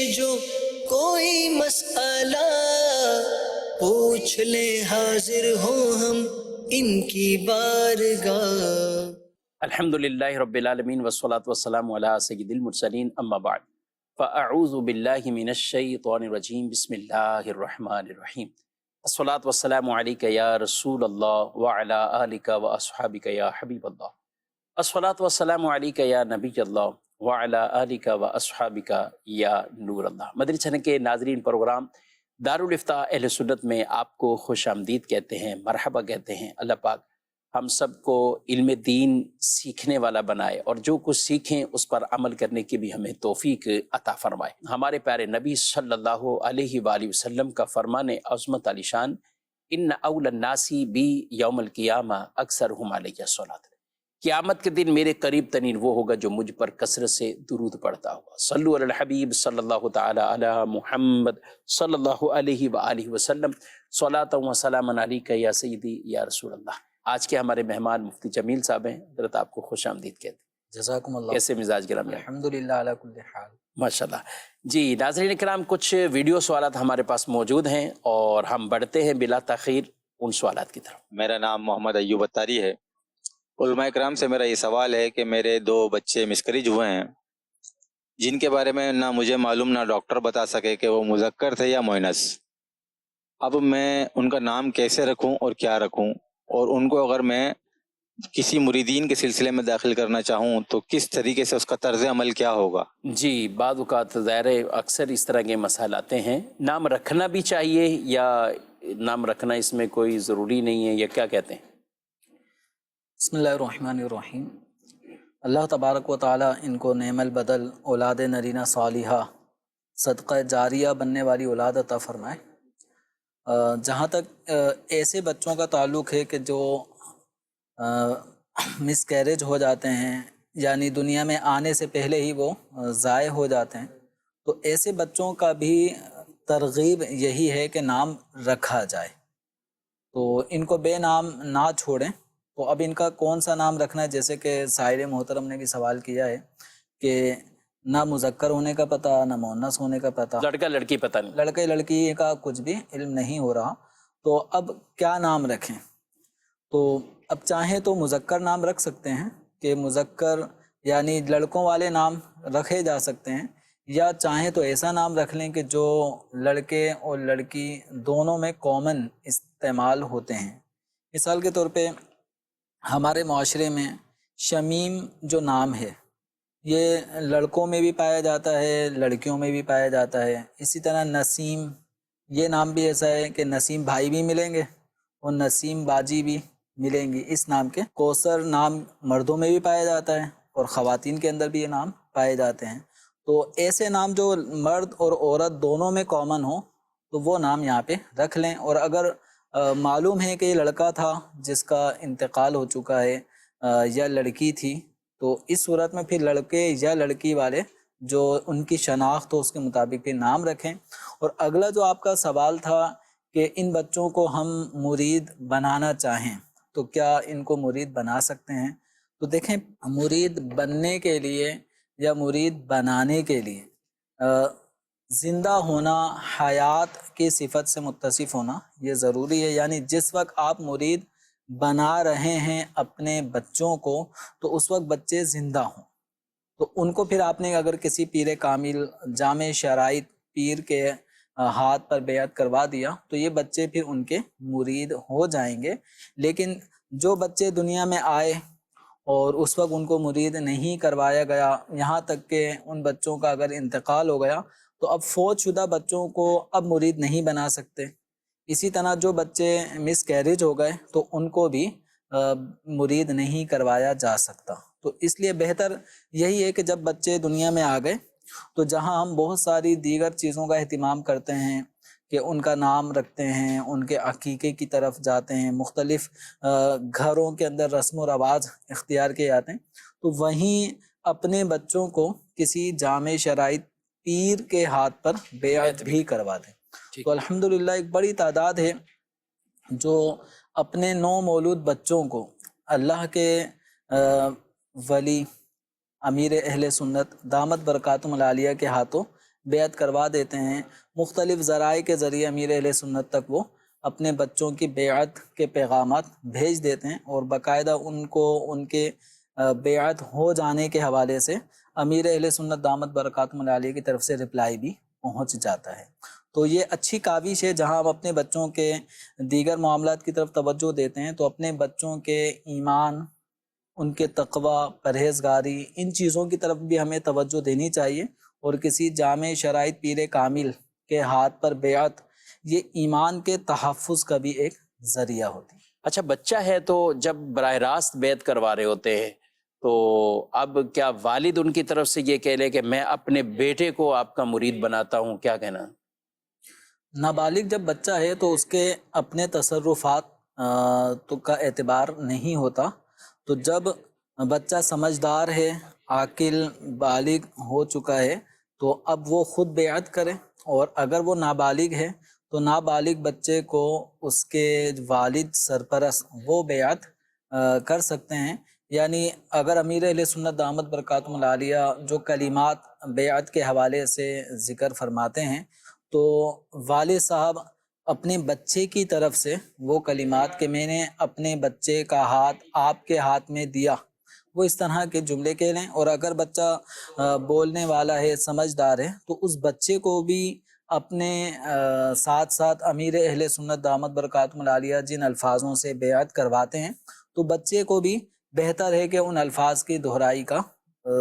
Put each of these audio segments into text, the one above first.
جو کوئی مسئلہ پوچھ لے حاضر ہوں ہم ان کی بارگاہ۔ الحمدللہ رب العالمین والصلاة والسلام علی سید المرسلین اما بعد فاعوذ باللہ من الشیطان الرجیم بسم اللہ الرحمن الرحیم الصلاة والسلام علیک یا رسول اللہ وعلی آلک واصحابک یا حبیب اللہ الصلاة والسلام علیک یا نبی اللہ وعلی آلک واصحابک یا نور اللہ۔ مدنی چینل کے ناظرین، پروگرام دارالافتاء اہل سنت میں آپ کو خوش آمدید کہتے ہیں، مرحبا کہتے ہیں۔ اللہ پاک ہم سب کو علم دین سیکھنے والا بنائے اور جو کچھ سیکھیں اس پر عمل کرنے کی بھی ہمیں توفیق عطا فرمائے۔ ہمارے پیارے نبی صلی اللہ علیہ وآلہ وسلم کا فرمان عظمت علی شان، ان اول الناس بی یوم القیامہ اکثرہم علیہ الصلاۃ، قیامت کے دن میرے قریب ترین وہ ہوگا جو مجھ پر کثرت سے درود پڑھتا ہوگا۔ صلو علی الحبیب صلی اللہ تعالی علی محمد صلی اللہ علیہ وآلہ وسلم، صلاۃ و سلام علیک یا سیدی یا رسول اللہ۔ آج کے ہمارے مہمان مفتی جمیل صاحب ہیں، حضرت آپ کو خوش آمدید کہتے ہیں۔ جزاکم اللہ۔ کیسے مزاج گرامی؟ الحمدللہ علی کل حال۔ ماشاءاللہ۔ جی ناظرین کرام، کچھ ویڈیو سوالات ہمارے پاس موجود ہیں اور ہم بڑھتے ہیں بلا تاخیر ان سوالات کی طرف۔ میرا نام محمد ایوب اتاری ہے۔ علماء کرام سے میرا یہ سوال ہے کہ میرے 2 بچے مسکریج ہوئے ہیں، جن کے بارے میں نہ مجھے معلوم نہ ڈاکٹر بتا سکے کہ وہ مذکر تھے یا مؤنث۔ اب میں ان کا نام کیسے رکھوں اور کیا رکھوں، اور ان کو اگر میں کسی مریدین کے سلسلے میں داخل کرنا چاہوں تو کس طریقے سے اس کا طرز عمل کیا ہوگا؟ جی بعض اوقات ظاہر ہے اکثر اس طرح کے مسائل آتے ہیں، نام رکھنا بھی چاہیے یا نام رکھنا اس میں کوئی ضروری نہیں ہے، یا کیا کہتے ہیں؟ بسم اللہ الرحمن الرحیم۔ اللہ تبارک و تعالی ان کو نعم البدل اولاد نرینہ صالحہ صدقہ جاریہ بننے والی اولاد عطا فرمائے۔ جہاں تک ایسے بچوں کا تعلق ہے کہ جو مس کیریج ہو جاتے ہیں، یعنی دنیا میں آنے سے پہلے ہی وہ ضائع ہو جاتے ہیں، تو ایسے بچوں کا بھی ترغیب یہی ہے کہ نام رکھا جائے، تو ان کو بے نام نہ چھوڑیں۔ تو اب ان کا کون سا نام رکھنا ہے، جیسے کہ سائر محترم نے بھی سوال کیا ہے کہ نہ مذکر ہونے کا پتہ نہ مؤنث ہونے کا پتہ، لڑکا لڑکی پتہ نہیں، لڑکے لڑکی کا کچھ بھی علم نہیں ہو رہا، تو اب کیا نام رکھیں؟ تو اب چاہیں تو مذکر نام رکھ سکتے ہیں کہ مذکر یعنی لڑکوں والے نام رکھے جا سکتے ہیں، یا چاہیں تو ایسا نام رکھ لیں کہ جو لڑکے اور لڑکی دونوں میں کامن استعمال ہوتے ہیں۔ مثال کے طور پہ ہمارے معاشرے میں شمیم جو نام ہے یہ لڑکوں میں بھی پایا جاتا ہے، لڑکیوں میں بھی پایا جاتا ہے۔ اسی طرح نسیم، یہ نام بھی ایسا ہے کہ نسیم بھائی بھی ملیں گے اور نسیم باجی بھی ملیں گی اس نام کے۔ کوثر نام مردوں میں بھی پایا جاتا ہے اور خواتین کے اندر بھی یہ نام پائے جاتے ہیں۔ تو ایسے نام جو مرد اور عورت دونوں میں کامن ہو تو وہ نام یہاں پہ رکھ لیں، اور اگر معلوم ہے کہ یہ لڑکا تھا جس کا انتقال ہو چکا ہے یا لڑکی تھی، تو اس صورت میں پھر لڑکے یا لڑکی والے جو ان کی شناخت ہو اس کے مطابق پھر نام رکھیں۔ اور اگلا جو آپ کا سوال تھا کہ ان بچوں کو ہم مرید بنانا چاہیں تو کیا ان کو مرید بنا سکتے ہیں؟ تو دیکھیں، مرید بننے کے لیے یا مرید بنانے کے لیے زندہ ہونا، حیات کی صفت سے متصف ہونا یہ ضروری ہے۔ یعنی جس وقت آپ مرید بنا رہے ہیں اپنے بچوں کو تو اس وقت بچے زندہ ہوں، تو ان کو پھر آپ نے اگر کسی پیر کامل جامع شرائط پیر کے ہاتھ پر بیعت کروا دیا تو یہ بچے پھر ان کے مرید ہو جائیں گے۔ لیکن جو بچے دنیا میں آئے اور اس وقت ان کو مرید نہیں کروایا گیا، یہاں تک کہ ان بچوں کا اگر انتقال ہو گیا تو اب فوت شدہ بچوں کو اب مرید نہیں بنا سکتے۔ اسی طرح جو بچے مس کیریج ہو گئے تو ان کو بھی مرید نہیں کروایا جا سکتا۔ تو اس لیے بہتر یہی ہے کہ جب بچے دنیا میں آ گئے تو جہاں ہم بہت ساری دیگر چیزوں کا اہتمام کرتے ہیں کہ ان کا نام رکھتے ہیں، ان کے عقیقے کی طرف جاتے ہیں، مختلف گھروں کے اندر رسم و رواج اختیار کیے جاتے ہیں، تو وہیں اپنے بچوں کو کسی جامع شرائط پیر کے ہاتھ پر بیعت بھی کروا دیں۔ تو الحمدللہ ایک بڑی تعداد ہے جو اپنے نو مولود بچوں کو اللہ کے ولی امیر اہل سنت دامت برکاتہم العالیہ کے ہاتھوں بیعت کروا دیتے ہیں، مختلف ذرائع کے ذریعے امیر اہل سنت تک وہ اپنے بچوں کی بیعت کے پیغامات بھیج دیتے ہیں، اور باقاعدہ ان کو ان کے بیعت ہو جانے کے حوالے سے امیر اہل سنت دامت برکاتہم العالیہ کی طرف سے رپلائی بھی پہنچ جاتا ہے۔ تو یہ اچھی کاوش ہے، جہاں ہم اپنے بچوں کے دیگر معاملات کی طرف توجہ دیتے ہیں تو اپنے بچوں کے ایمان، ان کے تقوی، پرہیزگاری، ان چیزوں کی طرف بھی ہمیں توجہ دینی چاہیے، اور کسی جامع شرائط پیر کامل کے ہاتھ پر بیعت یہ ایمان کے تحفظ کا بھی ایک ذریعہ ہوتی ہے۔ اچھا، بچہ ہے تو جب براہ راست بیعت کروا رہے ہوتے ہیں تو اب کیا والد ان کی طرف سے یہ کہہ لے کہ میں اپنے بیٹے کو آپ کا مرید بناتا ہوں، کیا کہنا؟ نابالغ جب بچہ ہے تو اس کے اپنے تصرفات تو کا اعتبار نہیں ہوتا، تو جب بچہ سمجھدار ہے، عاقل، بالغ ہو چکا ہے، تو اب وہ خود بیعت کرے، اور اگر وہ نابالغ ہے تو نابالغ بچے کو اس کے والد سرپرست وہ بیعت کر سکتے ہیں۔ یعنی اگر امیر اہل سنت دامت برکاتہم العالیہ جو کلمات بیعت کے حوالے سے ذکر فرماتے ہیں، تو والد صاحب اپنے بچے کی طرف سے وہ کلمات کہ میں نے اپنے بچے کا ہاتھ آپ کے ہاتھ میں دیا، وہ اس طرح کے جملے کہہ لیں، اور اگر بچہ بولنے والا ہے، سمجھدار ہے، تو اس بچے کو بھی اپنے ساتھ ساتھ امیر اہل سنت دامت برکاتہم العالیہ جن الفاظوں سے بیعت کرواتے ہیں، تو بچے کو بھی بہتر ہے کہ ان الفاظ کی دہرائی کا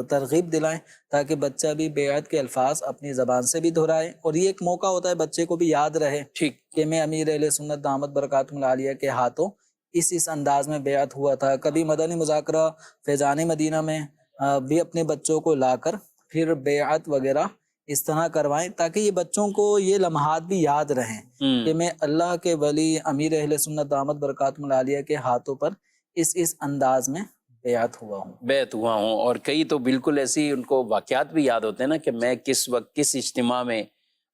ترغیب دلائیں، تاکہ بچہ بھی بیعت کے الفاظ اپنی زبان سے بھی دہرائے، اور یہ ایک موقع ہوتا ہے بچے کو بھی یاد رہے ٹھیک، کہ میں امیر اہل سنت دامت برکاتہم العالیہ کے ہاتھوں اس انداز میں بیعت ہوا تھا۔ کبھی مدنی مذاکرہ فیضان مدینہ میں بھی اپنے بچوں کو لا کر پھر بیعت وغیرہ اس طرح کروائیں، تاکہ یہ بچوں کو یہ لمحات بھی یاد رہیں کہ میں اللہ کے ولی امیر اہل سنت دامت برکاتہم العالیہ کے ہاتھوں پر اس انداز میں بیعت ہوا ہوں، بیعت ہوا ہوں۔ اور کئی تو بالکل ایسی ان کو واقعات بھی یاد ہوتے ہیں نا کہ میں کس وقت کس اجتماع میں،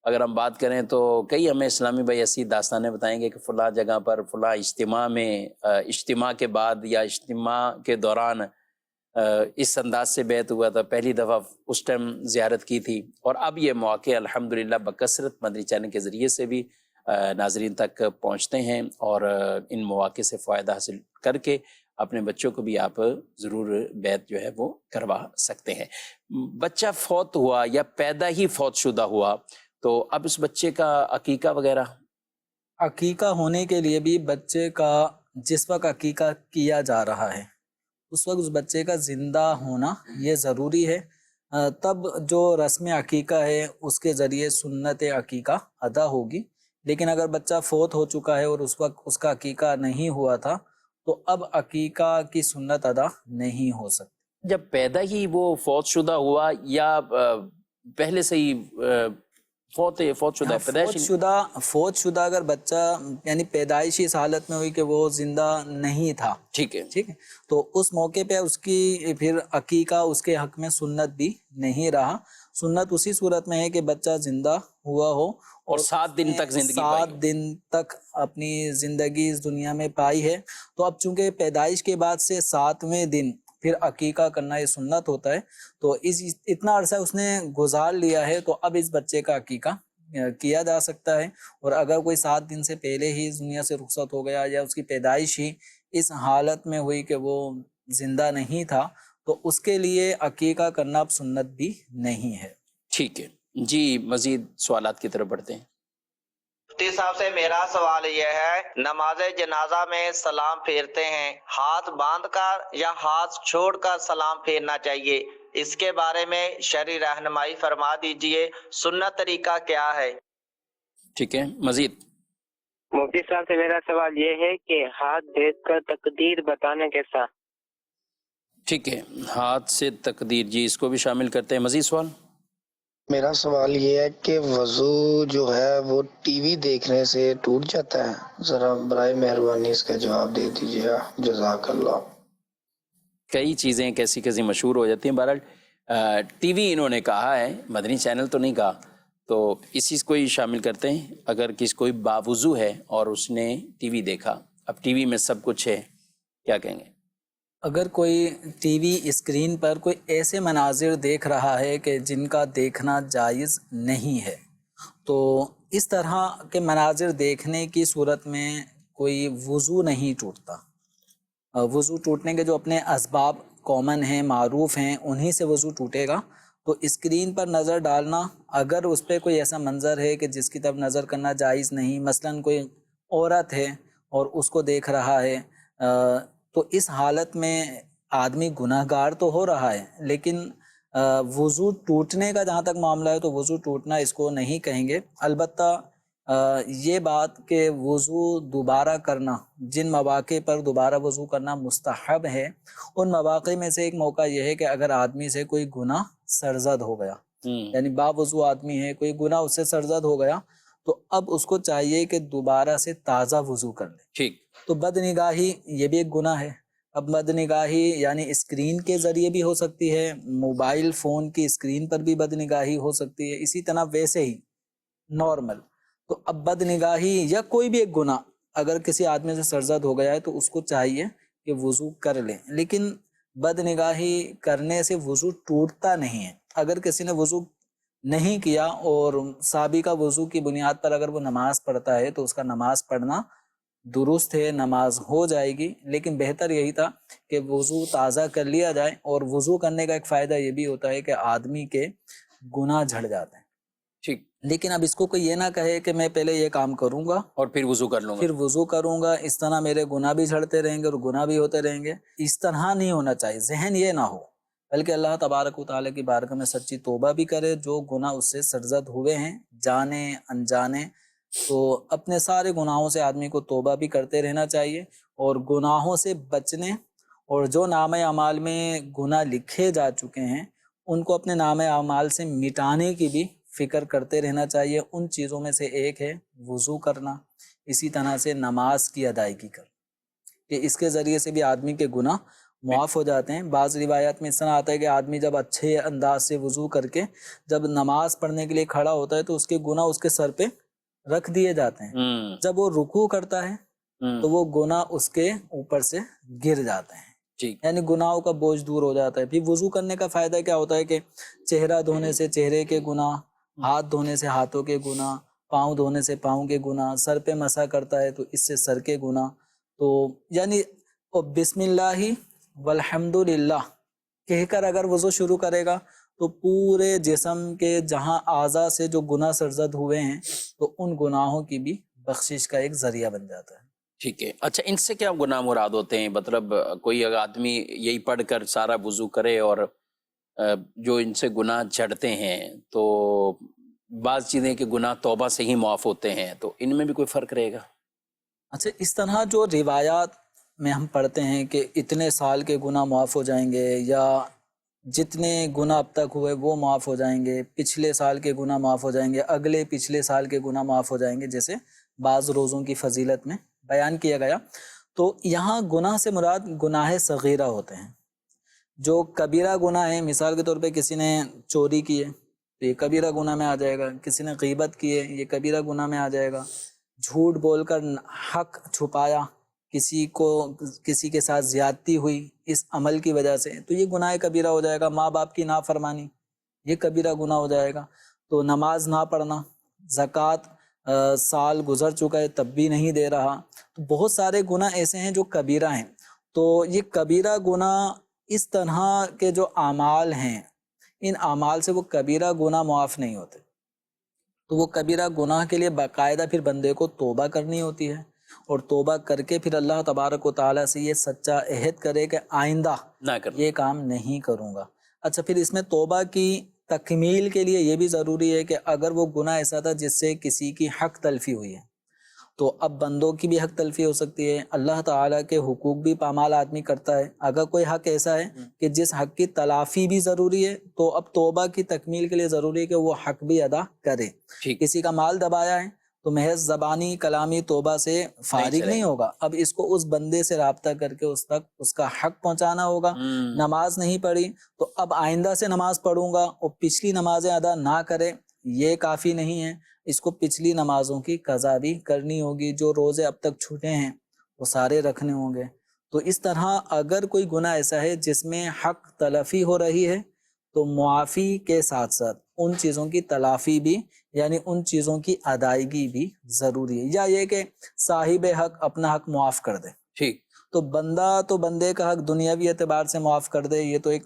اگر ہم بات کریں تو کئی ہمیں اسلامی بھائی ایسی داستانیں بتائیں گے کہ فلاں جگہ پر فلاں اجتماع میں اجتماع کے بعد یا اجتماع کے دوران اس انداز سے بیعت ہوا تھا، پہلی دفعہ اس ٹائم زیارت کی تھی، اور اب یہ مواقع الحمدللہ بکثرت مدنی چینل کے ذریعے سے بھی ناظرین تک پہنچتے ہیں، اور ان مواقع سے فائدہ حاصل کر کے اپنے بچوں کو بھی آپ ضرور بیعت جو ہے وہ کروا سکتے ہیں۔ بچہ فوت ہوا یا پیدا ہی فوت شدہ ہوا تو اب اس بچے کا عقیقہ وغیرہ؟ عقیقہ ہونے کے لیے بھی بچے کا جس وقت عقیقہ کیا جا رہا ہے اس وقت اس بچے کا زندہ ہونا یہ ضروری ہے، تب جو رسم عقیقہ ہے اس کے ذریعے سنت عقیقہ ادا ہوگی۔ لیکن اگر بچہ فوت ہو چکا ہے اور اس وقت اس کا عقیقہ نہیں ہوا تھا تو اب عقیقہ کی سنت ادا نہیں ہو سکتی۔ جب پیدا ہی وہ فوت شدہ ہوا یا پہلے سے ہی فوت شدہ ہے، پیدائشی؟ فوت شدہ اگر بچہ یعنی پیدائشی اس حالت میں ہوئی کہ وہ زندہ نہیں تھا، ٹھیک ہے، ٹھیک ہے، تو اس موقع پہ اس کی پھر عقیقہ اس کے حق میں سنت بھی نہیں رہا۔ سنت اسی صورت میں ہے کہ بچہ زندہ ہوا ہو اور 7 دن تک زندگی پائی 7 دن تک اپنی زندگی اس دنیا میں پائی ہے، تو اب چونکہ پیدائش کے بعد سے 7ویں دن پھر عقیقہ کرنا یہ سنت ہوتا ہے، تو اتنا عرصہ اس نے گزار لیا ہے، تو اب اس بچے کا عقیقہ کیا جا سکتا ہے۔ اور اگر کوئی 7 دن سے پہلے ہی اس دنیا سے رخصت ہو گیا یا اس کی پیدائش ہی اس حالت میں ہوئی کہ وہ زندہ نہیں تھا تو اس کے لیے عقیقہ کرنا اب سنت بھی نہیں ہے۔ ٹھیک ہے جی، مزید سوالات کی طرف بڑھتے ہیں۔ مفتی صاحب سے میرا سوال یہ ہے، نماز جنازہ میں سلام پھیرتے ہیں، ہاتھ باندھ کر یا ہاتھ چھوڑ کر سلام پھیرنا چاہیے، اس کے بارے میں شرعی رہنمائی فرما دیجئے، سنت طریقہ کیا ہے؟ ٹھیک ہے، مزید؟ مفتی صاحب سے میرا سوال یہ ہے کہ ہاتھ بھیج کر تقدیر بتانے کے ساتھ۔ ٹھیک ہے، ہاتھ سے تقدیر، جی اس کو بھی شامل کرتے ہیں۔ مزید سوال؟ میرا سوال یہ ہے کہ وضو جو ہے وہ ٹی وی دیکھنے سے ٹوٹ جاتا ہے؟ ذرا برائے مہربانی اس کا جواب دے دیجیے، جزاک اللہ۔ کئی چیزیں کیسی کیسی مشہور ہو جاتی ہیں، بہرحال ٹی وی انہوں نے کہا ہے، مدنی چینل تو نہیں کہا، تو اسی کو ہی شامل کرتے ہیں۔ اگر کوئی باوضو ہے اور اس نے ٹی وی دیکھا، اب ٹی وی میں سب کچھ ہے، کیا کہیں گے؟ اگر کوئی ٹی وی اسکرین پر کوئی ایسے مناظر دیکھ رہا ہے کہ جن کا دیکھنا جائز نہیں ہے، تو اس طرح کے مناظر دیکھنے کی صورت میں کوئی وضو نہیں ٹوٹتا۔ وضو ٹوٹنے کے جو اپنے اسباب کامن ہیں، معروف ہیں، انہی سے وضو ٹوٹے گا۔ تو اسکرین پر نظر ڈالنا، اگر اس پہ کوئی ایسا منظر ہے کہ جس کی طرف نظر کرنا جائز نہیں، مثلاً کوئی عورت ہے اور اس کو دیکھ رہا ہے، تو اس حالت میں آدمی گناہ گار تو ہو رہا ہے، لیکن وضو ٹوٹنے کا جہاں تک معاملہ ہے تو وضو ٹوٹنا اس کو نہیں کہیں گے۔ البتہ یہ بات کہ وضو دوبارہ کرنا، جن مواقع پر دوبارہ وضو کرنا مستحب ہے، ان مواقع میں سے ایک موقع یہ ہے کہ اگر آدمی سے کوئی گناہ سرزد ہو گیا، یعنی باوضو آدمی ہے، کوئی گناہ اس سے سرزد ہو گیا، تو اب اس کو چاہیے کہ دوبارہ سے تازہ وضو کر لے۔ ٹھیک، تو بد نگاہی یہ بھی ایک گناہ ہے۔ اب بد نگاہی یعنی اسکرین کے ذریعے بھی ہو سکتی ہے، موبائل فون کی اسکرین پر بھی بد نگاہی ہو سکتی ہے، اسی طرح ویسے ہی نارمل۔ تو اب بد نگاہی یا کوئی بھی ایک گناہ اگر کسی آدمی سے سرزد ہو گیا ہے تو اس کو چاہیے کہ وضو کر لیں، لیکن بد نگاہی کرنے سے وضو ٹوٹتا نہیں ہے۔ اگر کسی نے وضو نہیں کیا اور سابقہ وضو کی بنیاد پر اگر وہ نماز پڑھتا ہے تو اس کا نماز پڑھنا درست ہے، نماز ہو جائے گی، لیکن بہتر یہی تھا کہ وضو تازہ کر لیا جائے۔ اور وضو کرنے کا ایک فائدہ یہ بھی ہوتا ہے کہ آدمی کے گناہ جھڑ جاتے ہیں۔ ٹھیک، لیکن اب اس کو کوئی یہ نہ کہے کہ میں پہلے یہ کام کروں گا اور پھر وضو کر لوں گا۔ پھر وضو کروں گا، اس طرح میرے گناہ بھی جھڑتے رہیں گے اور گناہ بھی ہوتے رہیں گے۔ اس طرح نہیں ہونا چاہیے، ذہن یہ نہ ہو، بلکہ اللہ تبارک و تعالیٰ کی بارگاہ میں سچی توبہ بھی کرے۔ جو گناہ اس سے سرزد ہوئے ہیں جانے انجانے، تو اپنے سارے گناہوں سے آدمی کو توبہ بھی کرتے رہنا چاہیے، اور گناہوں سے بچنے، اور جو نامہ اعمال میں گناہ لکھے جا چکے ہیں ان کو اپنے نامہ اعمال سے مٹانے کی بھی فکر کرتے رہنا چاہیے۔ ان چیزوں میں سے ایک ہے وضو کرنا، اسی طرح سے نماز کی ادائیگی کرنا، کہ اس کے ذریعے سے بھی آدمی کے گناہ معاف ہو جاتے ہیں۔ بعض روایات میں اس طرح آتا ہے کہ آدمی جب اچھے انداز سے وضو کر کے جب نماز پڑھنے کے لیے کھڑا ہوتا ہے تو اس کے گناہ اس کے سر پہ رکھ دیے جاتے ہیں، جب وہ رکوع کرتا ہے تو وہ گناہ اس کے اوپر سے گر جاتے ہیں، ٹھیک، یعنی گناہوں کا بوجھ دور ہو جاتا ہے۔ پھر وضو کرنے کا فائدہ کیا ہوتا ہے کہ چہرہ دھونے سے چہرے کے گناہ، ہاتھ دھونے سے ہاتھوں کے گناہ، پاؤں دھونے سے پاؤں کے گناہ، سر پہ مسح کرتا ہے تو اس سے سر کے گناہ، تو یعنی بسم اللہ والحمد للہ کہہ کر اگر وضو شروع کرے گا تو پورے جسم کے جہاں اعضاء سے جو گناہ سرزد ہوئے ہیں تو ان گناہوں کی بھی بخشش کا ایک ذریعہ بن جاتا ہے۔ ٹھیک ہے۔ اچھا، ان سے کیا گناہ مراد ہوتے ہیں؟ مطلب کوئی اگر آدمی یہی پڑھ کر سارا وضو کرے اور جو ان سے گناہ جھڑتے ہیں، تو بعض چیزیں کہ گناہ توبہ سے ہی معاف ہوتے ہیں، تو ان میں بھی کوئی فرق رہے گا؟ اچھا، اس طرح جو روایات میں ہم پڑھتے ہیں کہ اتنے سال کے گناہ معاف ہو جائیں گے، یا جتنے گناہ اب تک ہوئے وہ معاف ہو جائیں گے، پچھلے سال کے گناہ معاف ہو جائیں گے، اگلے پچھلے سال کے گناہ معاف ہو جائیں گے، جیسے بعض روزوں کی فضیلت میں بیان کیا گیا، تو یہاں گناہ سے مراد گناہ صغیرہ ہوتے ہیں۔ جو کبیرہ گناہ ہیں، مثال کے طور پہ کسی نے چوری کی ہے تو یہ کبیرہ گناہ میں آ جائے گا، کسی نے غیبت کی ہے یہ کبیرہ گناہ میں آ جائے گا، جھوٹ بول کر حق چھپایا، کسی کے ساتھ زیادتی ہوئی اس عمل کی وجہ سے، تو یہ گناہ کبیرہ ہو جائے گا۔ ماں باپ کی نافرمانی، یہ کبیرہ گناہ ہو جائے گا۔ تو نماز نہ پڑھنا، زکوٰۃ سال گزر چکا ہے تب بھی نہیں دے رہا، تو بہت سارے گناہ ایسے ہیں جو کبیرہ ہیں۔ تو یہ کبیرہ گناہ اس طرح کے جو اعمال ہیں، ان اعمال سے وہ کبیرہ گناہ معاف نہیں ہوتے، تو وہ کبیرہ گناہ کے لیے باقاعدہ پھر بندے کو توبہ کرنی ہوتی ہے، اور توبہ کر کے پھر اللہ تبارک و تعالیٰ سے یہ سچا عہد کرے کہ آئندہ نہ کرنا۔ یہ کام نہیں کروں گا۔ اچھا، پھر اس میں توبہ کی تکمیل کے لیے یہ بھی ضروری ہے کہ اگر وہ گناہ ایسا تھا جس سے کسی کی حق تلفی ہوئی ہے، تو اب بندوں کی بھی حق تلفی ہو سکتی ہے، اللہ تعالیٰ کے حقوق بھی پامال آدمی کرتا ہے۔ اگر کوئی حق ایسا ہے کہ جس حق کی تلافی بھی ضروری ہے تو اب توبہ کی تکمیل کے لیے ضروری ہے کہ وہ حق بھی ادا کرے۔ کسی کا مال دبایا ہے تو محض زبانی کلامی توبہ سے فارغ نہیں ہوگا، اب اس کو اس بندے سے رابطہ کر کے اس تک اس کا حق پہنچانا ہوگا۔ نماز نہیں پڑھی تو اب آئندہ سے نماز پڑھوں گا، اور پچھلی نمازیں ادا نہ کرے یہ کافی نہیں ہے، اس کو پچھلی نمازوں کی قضا بھی کرنی ہوگی۔ جو روزے اب تک چھوٹے ہیں وہ سارے رکھنے ہوں گے، تو اس طرح اگر کوئی گناہ ایسا ہے جس میں حق تلفی ہو رہی ہے تو معافی کے ساتھ ساتھ ان چیزوں کی تلافی بھی یعنی ان چیزوں کی ادائیگی بھی ضروری ہے، یا یہ کہ صاحب حق اپنا حق معاف کر دے. ٹھیک. تو بندے کا حق دنیاوی اعتبار سے معاف کر دے، یہ تو ایک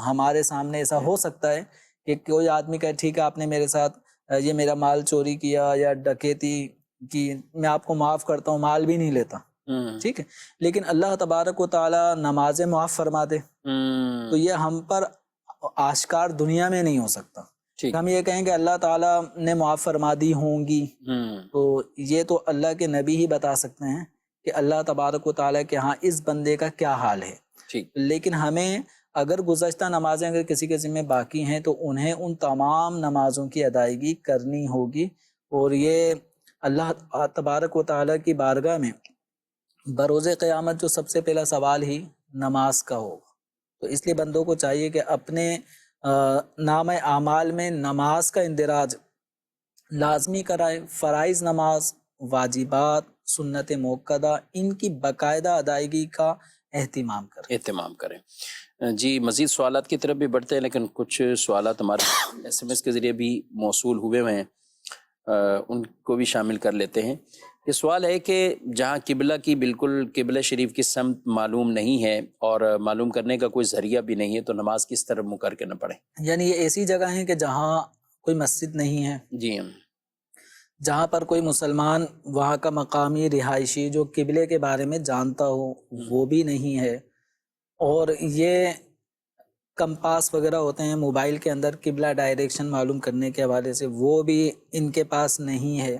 ہمارے سامنے ایسا ہو سکتا ہے کہ کوئی آدمی کہے ٹھیک ہے آپ نے میرے ساتھ یہ میرا مال چوری کیا یا ڈکیتی کی، میں آپ کو معاف کرتا ہوں، مال بھی نہیں لیتا، ٹھیک ہے، لیکن اللہ تبارک و تعالی نمازیں معاف فرما دے تو یہ ہم پر آشکار دنیا میں نہیں ہو سکتا. ہم یہ کہیں کہ اللہ تعالیٰ نے معاف فرما دی ہوں گی، تو یہ تو اللہ کے نبی ہی بتا سکتے ہیں کہ اللہ تبارک و تعالیٰ کے ہاں اس بندے کا کیا حال ہے. لیکن ہمیں اگر گزشتہ نمازیں اگر کسی کے ذمہ باقی ہیں تو انہیں ان تمام نمازوں کی ادائیگی کرنی ہوگی، اور یہ اللہ تبارک و تعالیٰ کی بارگاہ میں بروز قیامت جو سب سے پہلا سوال ہی نماز کا ہوگا. تو اس لیے بندوں کو چاہیے کہ اپنے نام اعمال میں نماز کا اندراج لازمی کرائے. فرائض نماز، واجبات، سنت موقدہ، ان کی باقاعدہ ادائیگی کا اہتمام کریں. جی مزید سوالات کی طرف بھی بڑھتے ہیں، لیکن کچھ سوالات ہمارے SMS کے ذریعے بھی موصول ہوئے ہیں، ان کو بھی شامل کر لیتے ہیں. یہ سوال ہے کہ جہاں قبلہ کی بالکل قبلہ شریف کی سمت معلوم نہیں ہے اور معلوم کرنے کا کوئی ذریعہ بھی نہیں ہے تو نماز کس طرح منہ کر کے نہ پڑھیں؟ یعنی یہ ایسی جگہ ہیں کہ جہاں کوئی مسجد نہیں ہے، جی جہاں پر کوئی مسلمان وہاں کا مقامی رہائشی جو قبلے کے بارے میں جانتا ہو وہ بھی نہیں ہے، اور یہ کمپاس وغیرہ ہوتے ہیں موبائل کے اندر قبلہ ڈائریکشن معلوم کرنے کے حوالے سے، وہ بھی ان کے پاس نہیں ہے.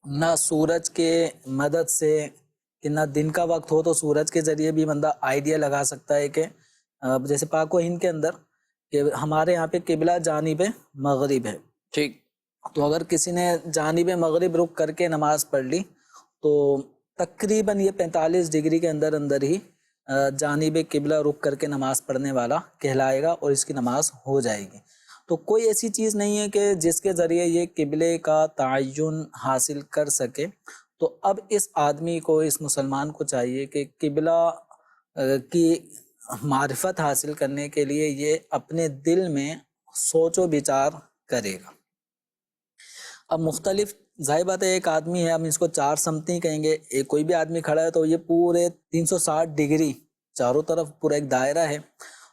نہ سورج کے مدد سے کہ نہ دن کا وقت ہو تو سورج کے ذریعے بھی بندہ آئیڈیا لگا سکتا ہے کہ جیسے پاک و ہند کے اندر کہ ہمارے یہاں پہ قبلہ جانب مغرب ہے، ٹھیک، تو اگر کسی نے جانب مغرب رخ کر کے نماز پڑھ لی تو تقریباً یہ 45 ڈگری کے اندر ہی جانب قبلہ رخ کر کے نماز پڑھنے والا کہلائے گا اور اس کی نماز ہو جائے گی. تو کوئی ایسی چیز نہیں ہے کہ جس کے ذریعے یہ قبلے کا تعین حاصل کر سکے. تو اب اس آدمی کو، اس مسلمان کو چاہیے کہ قبلہ کی معرفت حاصل کرنے کے لیے یہ اپنے دل میں سوچ و بچار کرے گا. اب مختلف ظاہر بات ہے ایک آدمی ہے، ہم اس کو 4 سمتیں کہیں گے، ایک کوئی بھی آدمی کھڑا ہے تو یہ پورے 360 ڈگری چاروں طرف پورا ایک دائرہ ہے.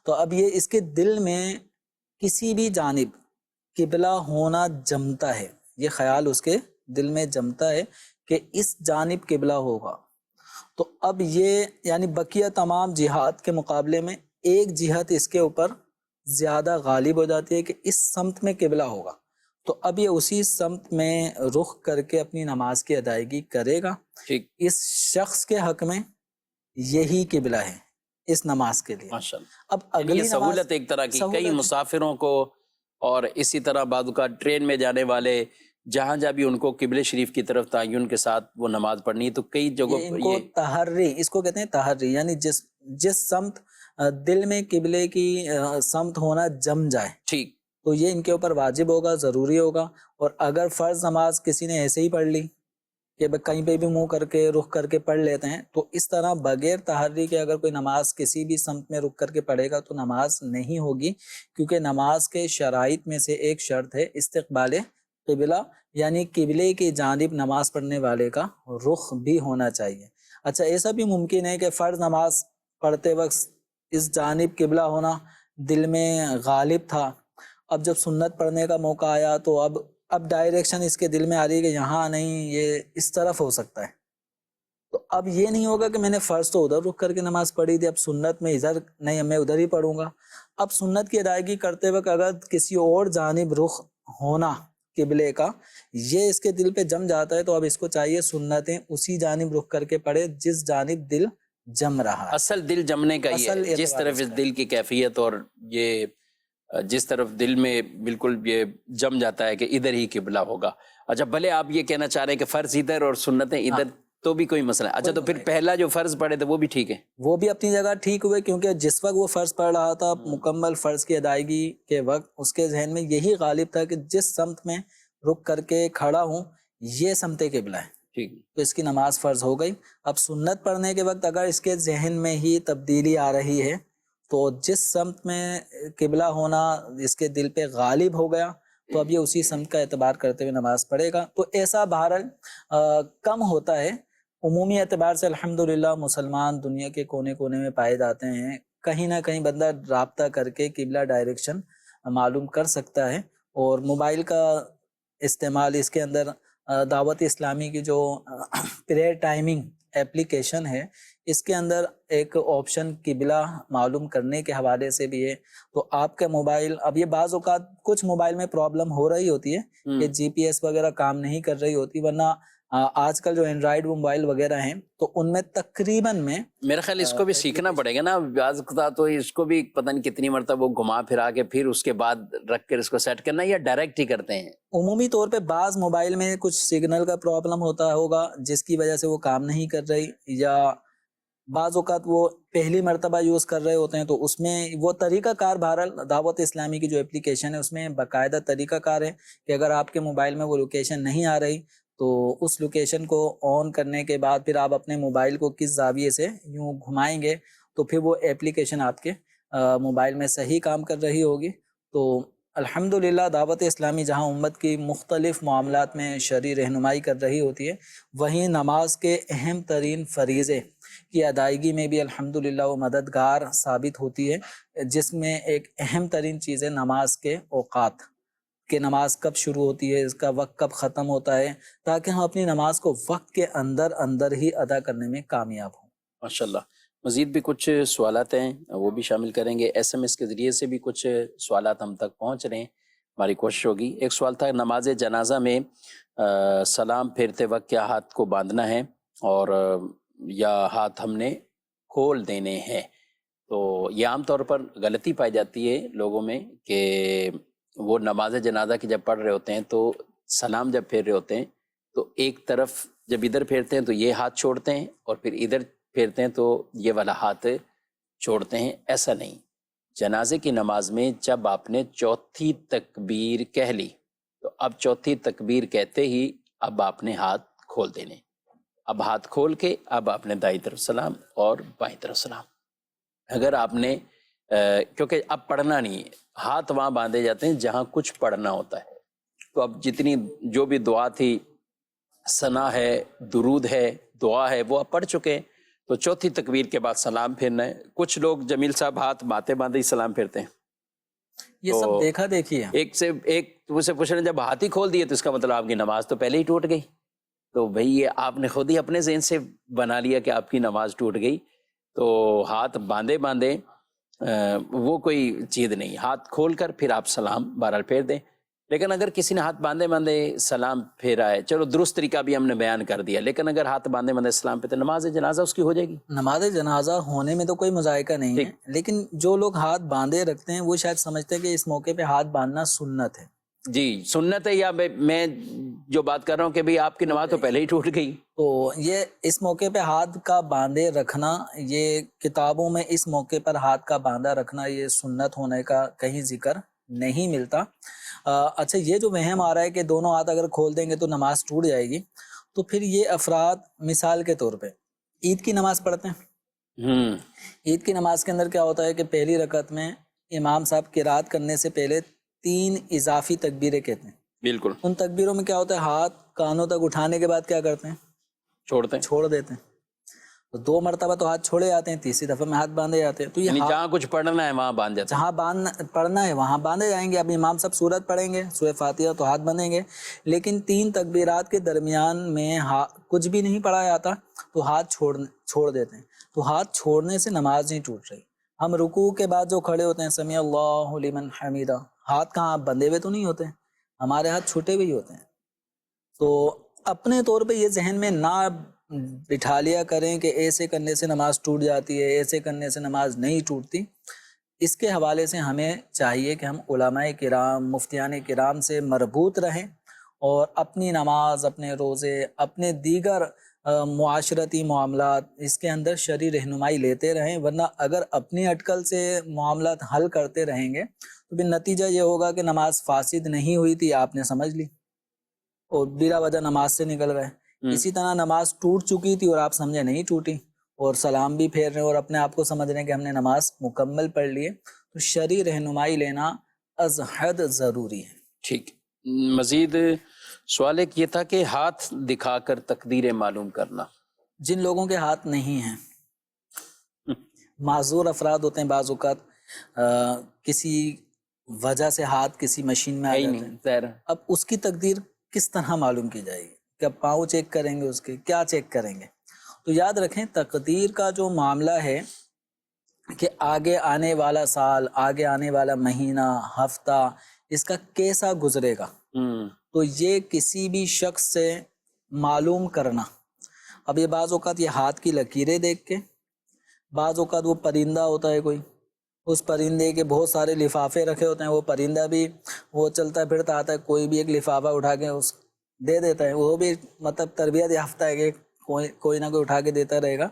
تو اب یہ اس کے دل میں کسی بھی جانب قبلہ ہونا جمتا ہے، یہ خیال اس کے دل میں جمتا ہے کہ اس جانب قبلہ ہوگا. تو اب یہ یعنی بقیہ تمام جہات کے مقابلے میں ایک جہت اس کے اوپر زیادہ غالب ہو جاتی ہے کہ اس سمت میں قبلہ ہوگا. تو اب یہ اسی سمت میں رخ کر کے اپنی نماز کی ادائیگی کرے گا. اس شخص کے حق میں یہی قبلہ ہے اس نماز کے لیے. اب اگلی سہولت ایک طرح کی کئی مسافروں کو اور اسی طرح بعض کا ٹرین میں جانے والے جہاں بھی ان کو قبلہ شریف کی طرف تعین کے ساتھ وہ نماز پڑھنی ہے، تو کئی جگہوں ان کو تحری، اس کو کہتے ہیں تحری، یعنی جس سمت دل میں قبلے کی سمت ہونا جم جائے، ٹھیک، تو یہ ان کے اوپر واجب ہوگا، ضروری ہوگا. اور اگر فرض نماز کسی نے ایسے ہی پڑھ لی کہ کہیں پہ بھی منہ کر کے رخ کر کے پڑھ لیتے ہیں، تو اس طرح بغیر تحری کے اگر کوئی نماز کسی بھی سمت میں رخ کر کے پڑھے گا تو نماز نہیں ہوگی، کیونکہ نماز کے شرائط میں سے ایک شرط ہے استقبال قبلہ، یعنی قبلے کی جانب نماز پڑھنے والے کا رخ بھی ہونا چاہیے. اچھا ایسا بھی ممکن ہے کہ فرض نماز پڑھتے وقت اس جانب قبلہ ہونا دل میں غالب تھا، اب جب سنت پڑھنے کا موقع آیا تو اب ڈائریکشن اس کے دل میں آ رہی ہے کہ یہاں نہیں، یہ اس طرف ہو سکتا ہے. تو اب یہ نہیں ہوگا کہ میں نے فرض تو ادھر رخ کر کے نماز پڑھی تھی، اب سنت میں ادھر نہیں، میں ادھر ہی پڑھوں گا. اب سنت کی ادائیگی کرتے وقت اگر کسی اور جانب رخ ہونا قبلے کا یہ اس کے دل پہ جم جاتا ہے تو اب اس کو چاہیے سنتیں اسی جانب رخ کر کے پڑھے جس جانب دل جم رہا ہے. اصل دل جمنے کا یہ جس طرف اس دل کی کیفیت اور یہ جس طرف دل میں بالکل یہ جم جاتا ہے کہ ادھر ہی قبلہ ہوگا. اچھا بھلے آپ یہ کہنا چاہ رہے ہیں کہ فرض ادھر اور سنتیں ادھر، تو بھی کوئی مسئلہ ہے. اچھا تو پھر پہلا جو فرض پڑھے تھے وہ بھی ٹھیک ہے، وہ بھی اپنی جگہ ٹھیک ہوئے، کیونکہ جس وقت وہ فرض پڑھ رہا تھا مکمل فرض کی ادائیگی کے وقت اس کے ذہن میں یہی غالب تھا کہ جس سمت میں رک کر کے کھڑا ہوں یہ سمت قبلہ ہے. ٹھیک. تو اس کی نماز فرض ہو گئی. اب سنت پڑھنے کے وقت اگر اس کے ذہن میں ہی تبدیلی آ رہی ہے تو جس سمت میں قبلہ ہونا اس کے دل پہ غالب ہو گیا تو اب یہ اسی سمت کا اعتبار کرتے ہوئے نماز پڑھے گا. تو ایسا بہرحال کم ہوتا ہے. عمومی اعتبار سے الحمدللہ مسلمان دنیا کے کونے کونے میں پائے جاتے ہیں. کہیں نہ کہیں بندہ رابطہ کر کے قبلہ ڈائریکشن معلوم کر سکتا ہے. اور موبائل کا استعمال اس کے اندر دعوت اسلامی کی جو پریئر ٹائمنگ اپلیکیشن ہے اس کے اندر ایک آپشن قبلہ معلوم کرنے کے حوالے سے بھی ہے. تو آپ کا موبائل اب یہ بعض اوقات کچھ موبائل میں پرابلم ہو رہی ہوتی ہے کہ جی پی ایس وغیرہ کام نہیں کر رہی ہوتی, ورنہ آج کل جو اینڈرائڈ موبائل وغیرہ ہیں تو ان میں تقریباً میں میرا خیال اس کو بھی سیکھنا پڑے گا نا. بعض تو اس کو بھی پتہ نہیں کتنی مرتبہ وہ گھما پھرا کے پھر اس کے بعد رکھ کر اس کو سیٹ کرنا یا ڈائریکٹ ہی کرتے ہیں. عمومی طور پہ بعض موبائل میں کچھ سگنل کا پرابلم ہوتا ہوگا جس کی وجہ سے وہ کام نہیں کر رہی, یا بعض اوقات وہ پہلی مرتبہ یوز کر رہے ہوتے ہیں تو اس میں وہ طریقہ کار بہرحال دعوت اسلامی کی جو اپلیکیشن ہے اس میں باقاعدہ طریقہ کار ہے کہ اگر آپ کے موبائل میں وہ لوکیشن نہیں آ رہی تو اس لوکیشن کو آن کرنے کے بعد پھر آپ اپنے موبائل کو کس زاویے سے یوں گھمائیں گے تو پھر وہ اپلیکیشن آپ کے موبائل میں صحیح کام کر رہی ہوگی. تو الحمدللہ دعوت اسلامی جہاں امت کی مختلف معاملات میں شرعی رہنمائی کر رہی ہوتی ہے وہیں نماز کے اہم ترین فریضے کی ادائیگی میں بھی الحمدللہ وہ مددگار ثابت ہوتی ہے, جس میں ایک اہم ترین چیز ہے نماز کے اوقات, کہ نماز کب شروع ہوتی ہے, اس کا وقت کب ختم ہوتا ہے, تاکہ ہم اپنی نماز کو وقت کے اندر ہی ادا کرنے میں کامیاب ہوں. ماشاءاللہ. مزید بھی کچھ سوالات ہیں وہ بھی شامل کریں گے. ایس ایم ایس کے ذریعے سے بھی کچھ سوالات ہم تک پہنچ رہے ہیں, ہماری کوشش ہوگی. ایک سوال تھا نماز جنازہ میں سلام پھیرتے وقت کیا ہاتھ کو باندھنا ہے اور یا ہاتھ ہم نے کھول دینے ہیں. تو یہ عام طور پر غلطی پائی جاتی ہے لوگوں میں کہ وہ نماز جنازہ کی جب پڑھ رہے ہوتے ہیں تو سلام جب پھیر رہے ہوتے ہیں تو ایک طرف جب ادھر پھیرتے ہیں تو یہ ہاتھ چھوڑتے ہیں اور پھر ادھر پھیرتے ہیں تو یہ والا ہاتھ چھوڑتے ہیں. ایسا نہیں. جنازے کی نماز میں جب آپ نے چوتھی تکبیر کہہ لی تو اب چوتھی تکبیر کہتے ہی اب آپ نے ہاتھ کھول دینے. اب ہاتھ کھول کے اب آپ نے دائیں طرف سلام اور بائیں طرف سلام. اگر آپ نے کیونکہ اب پڑھنا نہیں ہے, ہاتھ وہاں باندھے جاتے ہیں جہاں کچھ پڑھنا ہوتا ہے. تو اب جتنی جو بھی دعا تھی, ثنا ہے, درود ہے, دعا ہے, وہ آپ پڑھ چکے ہیں. تو چوتھی تکبیر کے بعد سلام پھیرنا ہے. کچھ لوگ جمیل صاحب ہاتھ باندھے باندھے ہی سلام پھیرتے ہیں. یہ سب دیکھا دیکھی ہے. ایک سے ایک اسے پوچھ رہے ہیں جب ہاتھ ہی کھول دیے تو اس کا مطلب آپ کی نماز تو پہلے ہی ٹوٹ گئی. تو بھئی یہ آپ نے خود ہی اپنے ذہن سے بنا لیا کہ آپ کی نماز ٹوٹ گئی. تو ہاتھ باندھے باندھے وہ کوئی چیز نہیں. ہاتھ کھول کر پھر آپ سلام بہرحال پھیر دیں. لیکن اگر کسی نے ہاتھ باندھے باندھے سلام پھیرا ہے, چلو درست طریقہ بھی ہم نے بیان کر دیا, لیکن اگر ہاتھ باندھے باندھے سلام پھیرتے نماز جنازہ اس کی ہو جائے گی. نماز جنازہ ہونے میں تو کوئی مذائقہ نہیں ہے, لیکن جو لوگ ہاتھ باندھے رکھتے ہیں وہ شاید سمجھتے ہیں کہ اس موقع پہ ہاتھ باندھنا سنت ہے. جی سنت ہے, یا میں جو بات کر رہا ہوں کہ بھئی آپ کی نماز تو پہلے ہی ٹوٹ گئی. تو یہ اس موقع پہ ہاتھ کا باندھے رکھنا, یہ کتابوں میں اس موقع پر ہاتھ کا باندھا رکھنا یہ سنت ہونے کا کہیں ذکر نہیں ملتا. اچھا, یہ جو وہم آ رہا ہے کہ دونوں ہاتھ اگر کھول دیں گے تو نماز ٹوٹ جائے گی, تو پھر یہ افراد مثال کے طور پہ عید کی نماز پڑھتے ہیں. عید کی نماز کے اندر کیا ہوتا ہے کہ پہلی رکعت میں امام صاحب قرات کرنے سے پہلے 3 اضافی تکبیریں کہتے ہیں. بالکل. ان تکبیروں میں کیا ہوتا ہے, ہاتھ کانوں تک اٹھانے کے بعد کیا کرتے ہیں, چھوڑ دیتے ہیں. تو 2 مرتبہ تو ہاتھ چھوڑے جاتے ہیں, تیسری دفعہ میں ہاتھ باندھے جاتے ہیں. تو یہ جہاں کچھ پڑھنا ہے وہاں باندھ جاتے ہیں, جہاں پڑھنا ہے وہاں باندھے جائیں گے. اب امام صاحب سورت پڑھیں گے, سورہ فاتحہ, تو ہاتھ باندھیں گے. لیکن 3 تکبیرات کے درمیان میں کچھ بھی نہیں پڑھا جاتا تو ہاتھ چھوڑ دیتے ہیں. تو ہاتھ چھوڑنے سے نماز نہیں ٹوٹ رہی. ہم رکوع کے بعد جو کھڑے ہوتے ہیں سمیع اللہ لمن حمیدہ, ہاتھ کہاں بندھے ہوئے تو نہیں ہوتے, ہمارے ہاتھ چھوٹے ہوئے ہوتے ہیں. تو اپنے طور پہ یہ ذہن میں نہ بٹھا لیا کریں کہ ایسے کرنے سے نماز ٹوٹ جاتی ہے, ایسے کرنے سے نماز نہیں ٹوٹتی. اس کے حوالے سے ہمیں چاہیے کہ ہم علماء کرام, مفتیان کرام سے مربوط رہیں اور اپنی نماز, اپنے روزے, اپنے دیگر معاشرتی معاملات اس کے اندر شرعی رہنمائی لیتے رہیں. ورنہ اگر اپنی اٹکل سے معاملات حل کرتے رہیں گے تو پھر نتیجہ یہ ہوگا کہ نماز فاسد نہیں ہوئی تھی, آپ نے سمجھ لی اور بلا وجہ نماز سے نکل گئے. اسی طرح نماز ٹوٹ چکی تھی اور آپ سمجھے نہیں ٹوٹی اور سلام بھی پھیر رہے ہیں اور اپنے آپ کو سمجھ رہے ہیں کہ ہم نے نماز مکمل پڑھ لی ہے، تو شرعی رہنمائی لینا از حد ضروری ہے۔ ٹھیک، مزید سوال ایک یہ تھا کہ ہاتھ دکھا کر تقدیریں معلوم کرنا، جن لوگوں کے ہاتھ نہیں ہیں، معذور افراد ہوتے ہیں، بعض اوقات کسی وجہ سے ہاتھ کسی مشین میں آ ہے ہی جاتے نہیں ہیں، ظاہر۔ اب اس کی تقدیر کس طرح معلوم کی جائے گی؟ کیا پاؤں چیک کریں گے؟ اس کے کیا چیک کریں گے؟ تو یاد رکھیں تقدیر کا جو معاملہ ہے کہ آگے آنے والا سال، آگے آنے والا مہینہ، ہفتہ، اس کا کیسا گزرے گا، تو یہ کسی بھی شخص سے معلوم کرنا۔ اب یہ بعض اوقات یہ ہاتھ کی لکیریں دیکھ کے، بعض اوقات وہ پرندہ ہوتا ہے کوئی، اس پرندے کے بہت سارے لفافے رکھے ہوتے ہیں، وہ پرندہ بھی وہ چلتا پھرتا آتا ہے، کوئی بھی ایک لفافہ اٹھا کے اس دے دیتا ہے، وہ بھی مطلب تربیت یافتہ ہے کہ کوئی نہ کوئی اٹھا کے دیتا رہے گا۔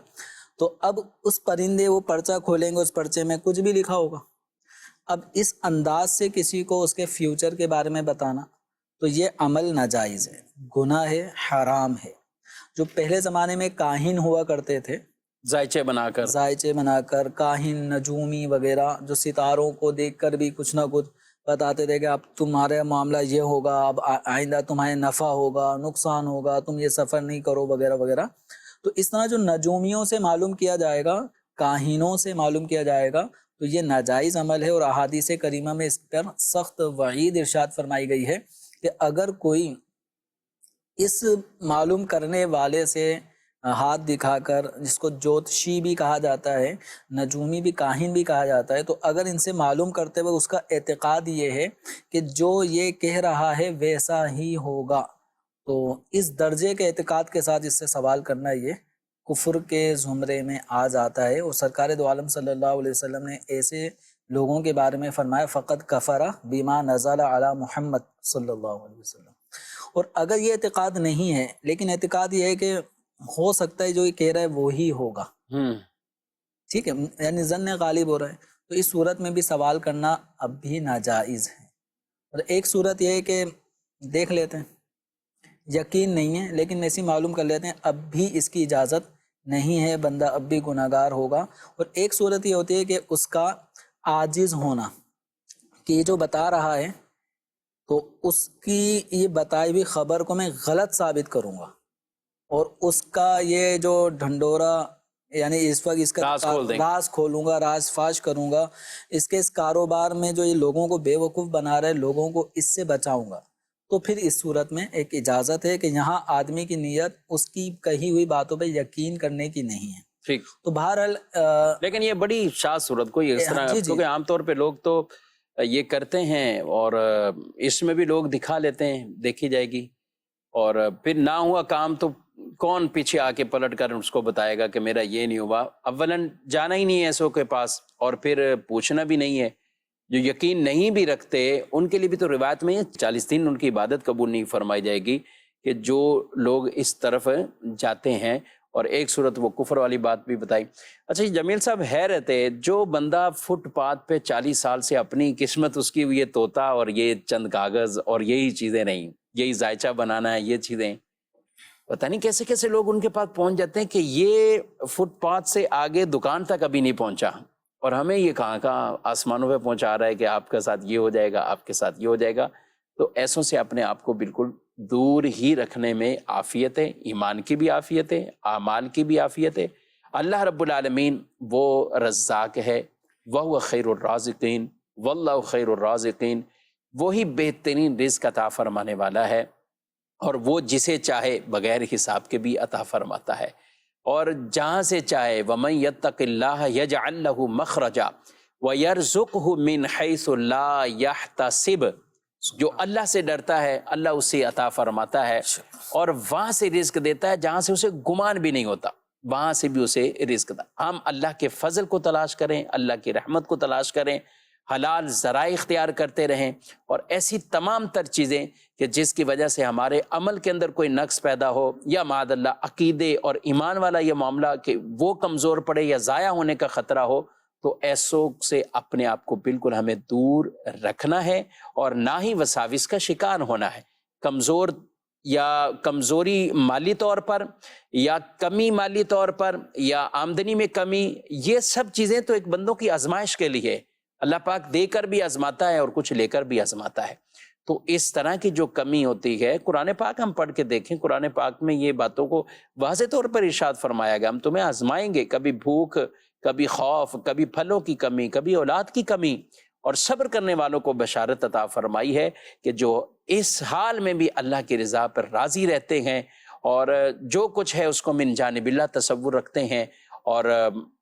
تو اب اس پرندے وہ پرچہ کھولیں گے، اس پرچے میں کچھ بھی لکھا ہوگا۔ اب اس انداز سے کسی کو اس کے فیوچر کے بارے میں بتانا تو یہ عمل ناجائز ہے، گناہ ہے، حرام ہے۔ جو پہلے زمانے میں کاہن ہوا کرتے تھے، ذائچے بنا کر کاہن، نجومی وغیرہ، جو ستاروں کو دیکھ کر بھی کچھ نہ کچھ بتاتے تھے کہ اب تمہارا معاملہ یہ ہوگا، اب آئندہ تمہارے نفع ہوگا، نقصان ہوگا، تم یہ سفر نہیں کرو وغیرہ وغیرہ۔ تو اس طرح جو نجومیوں سے معلوم کیا جائے گا، کاہنوں سے معلوم کیا جائے گا، تو یہ ناجائز عمل ہے، اور احادیث کریمہ میں اس پر سخت وعید ارشاد فرمائی گئی ہے کہ اگر کوئی اس معلوم کرنے والے سے ہاتھ دکھا کر، جس کو جوتشی بھی کہا جاتا ہے، نجومی بھی، کاہن بھی کہا جاتا ہے، تو اگر ان سے معلوم کرتے ہوئے اس کا اعتقاد یہ ہے کہ جو یہ کہہ رہا ہے ویسا ہی ہوگا، تو اس درجے کے اعتقاد کے ساتھ اس سے سوال کرنا یہ کفر کے زمرے میں آ جاتا ہے۔ اور سرکار دو عالم صلی اللہ علیہ وسلم نے ایسے لوگوں کے بارے میں فرمایا فقط کفر بما نزل علی محمد صلی اللہ علیہ وسلم۔ اور اگر یہ اعتقاد نہیں ہے، لیکن اعتقاد یہ ہے کہ ہو سکتا ہے جو یہ کہہ رہا ہے وہی ہوگا، ٹھیک ہے، یعنی ظن غالب ہو رہا ہے، تو اس صورت میں بھی سوال کرنا اب بھی ناجائز ہے۔ اور ایک صورت یہ ہے کہ دیکھ لیتے ہیں، یقین نہیں ہے لیکن ایسی معلوم کر لیتے ہیں، اب بھی اس کی اجازت نہیں ہے، بندہ اب بھی گناہگار ہوگا۔ اور ایک صورت یہ ہوتی ہے کہ اس کا عاجز ہونا، کہ یہ جو بتا رہا ہے تو اس کی یہ بتائی ہوئی خبر کو میں غلط ثابت کروں گا، اور اس کا یہ جو ڈھنڈورا، یعنی اس وقت اس کا راز کھولوں گا، راز فاش کروں گا، اس کاروبار میں جو یہ لوگوں کو بے وقوف بنا رہے، لوگوں کو اس سے بچاؤں گا، تو پھر اس صورت میں ایک اجازت ہے کہ یہاں آدمی کی نیت اس کی کہی ہوئی باتوں پہ یقین کرنے کی نہیں ہے۔ ٹھیک، تو بہرحال لیکن یہ بڑی شاذ صورت کوئی اس طرح، کیونکہ عام طور پہ لوگ تو یہ کرتے ہیں اور اس میں بھی لوگ دکھا لیتے ہیں، دیکھی جائے گی، اور پھر نہ ہوا کام تو کون پیچھے آ کے پلٹ کر اس کو بتائے گا کہ میرا یہ نہیں ہوا۔ اولاً جانا ہی نہیں ہے ایسوں کے پاس، اور پھر پوچھنا بھی نہیں ہے۔ جو یقین نہیں بھی رکھتے ان کے لیے بھی تو روایت میں 40 دن ان کی عبادت قبول نہیں فرمائی جائے گی، کہ جو لوگ اس طرف جاتے ہیں۔ اور ایک صورت وہ کفر والی بات بھی بتائی۔ اچھا جمیل صاحب، ہے رہتے جو بندہ فٹ پاتھ پہ 40 سال سے اپنی قسمت اس کی یہ طوطا اور یہ چند کاغذ اور یہی چیزیں نہیں، یہی ذائچہ بنانا ہے، یہ چیزیں، پتہ نہیں کیسے کیسے لوگ ان کے پاس پہنچ جاتے ہیں کہ یہ فٹ پاتھ سے آگے دکان تک ابھی نہیں پہنچا، اور ہمیں یہ کہاں آسمانوں پہ پہنچا رہا ہے کہ آپ کے ساتھ یہ ہو جائے گا، آپ کے ساتھ یہ ہو جائے گا۔ تو ایسوں سے اپنے آپ کو بالکل دور ہی رکھنے میں عافیت ہے، ایمان کی بھی عافیت ہے، اعمال کی بھی عافیت ہے۔ اللہ رب العالمین وہ رزاق ہے، وَهُوَ خَيْرُ الرَّازِقِينَ وَاللَّهُ خَيْرُ الرَّازِقِينَ، وہی بہترین رزق عطا فرمانے والا ہے، اور وہ جسے چاہے بغیر حساب کے بھی عطا فرماتا ہے، اور جہاں سے چاہے وَمَن يَتَّقِ اللَّهَ يَجْعَل لَّهُ مَخْرَجًا وَيَرْزُقْهُ مِنْ حَيْثُ لَا يَحْتَسِبُ، جو اللہ سے ڈرتا ہے اللہ اسے عطا فرماتا ہے، اور وہاں سے رزق دیتا ہے جہاں سے اسے گمان بھی نہیں ہوتا، وہاں سے بھی اسے رزق دا۔ ہم اللہ کے فضل کو تلاش کریں، اللہ کی رحمت کو تلاش کریں، حلال ذرائع اختیار کرتے رہیں، اور ایسی تمام تر چیزیں کہ جس کی وجہ سے ہمارے عمل کے اندر کوئی نقص پیدا ہو، یا معاذ اللہ عقیدے اور ایمان والا یہ معاملہ کہ وہ کمزور پڑے یا ضائع ہونے کا خطرہ ہو، تو ایسوں سے اپنے آپ کو بالکل ہمیں دور رکھنا ہے، اور نہ ہی وساوس کا شکار ہونا ہے۔ کمزور یا کمزوری مالی طور پر یا کمی مالی طور پر یا آمدنی میں کمی، یہ سب چیزیں تو ایک بندوں کی آزمائش کے لیے اللہ پاک دے کر بھی آزماتا ہے اور کچھ لے کر بھی آزماتا ہے۔ تو اس طرح کی جو کمی ہوتی ہے، قرآن پاک ہم پڑھ کے دیکھیں، قرآن پاک میں یہ باتوں کو واضح طور پر ارشاد فرمایا گیا، ہم تمہیں آزمائیں گے، کبھی بھوک، کبھی خوف، کبھی پھلوں کی کمی، کبھی اولاد کی کمی، اور صبر کرنے والوں کو بشارت عطا فرمائی ہے کہ جو اس حال میں بھی اللہ کی رضا پر راضی رہتے ہیں اور جو کچھ ہے اس کو من جانب اللہ تصور رکھتے ہیں اور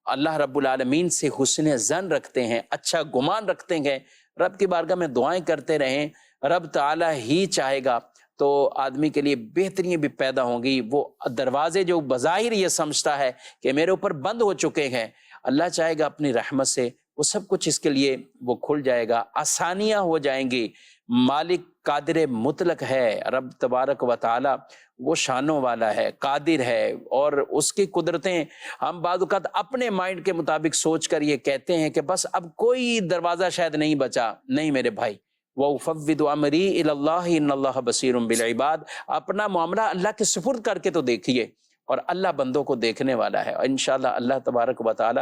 اللہ رب العالمین سے حسن ظن رکھتے ہیں، اچھا گمان رکھتے ہیں، رب کی بارگاہ میں دعائیں کرتے رہیں، رب تعالی ہی چاہے گا تو آدمی کے لیے بہتریاں بھی پیدا ہوں گی۔ وہ دروازے جو بظاہر یہ سمجھتا ہے کہ میرے اوپر بند ہو چکے ہیں، اللہ چاہے گا اپنی رحمت سے وہ سب کچھ اس کے لیے وہ کھل جائے گا، آسانیاں ہو جائیں گی۔ مالک قادر مطلق ہے، رب تبارک و تعالی وہ شانوں والا ہے، قادر ہے، اور اس کی قدرتیں ہم بعض اوقات اپنے مائنڈ کے مطابق سوچ کر یہ کہتے ہیں کہ بس اب کوئی دروازہ شاید نہیں بچا۔ نہیں میرے بھائی، وَأُفَوِّضُ أَمْرِي إِلَى اللَّهِ إِنَّ اللَّهَ بَصِيرٌ بِالْعِبَادِ، اپنا معاملہ اللہ کے سپرد کر کے تو دیکھیے، اور اللہ بندوں کو دیکھنے والا ہے، اور انشاءاللہ اللہ تبارک و تعالی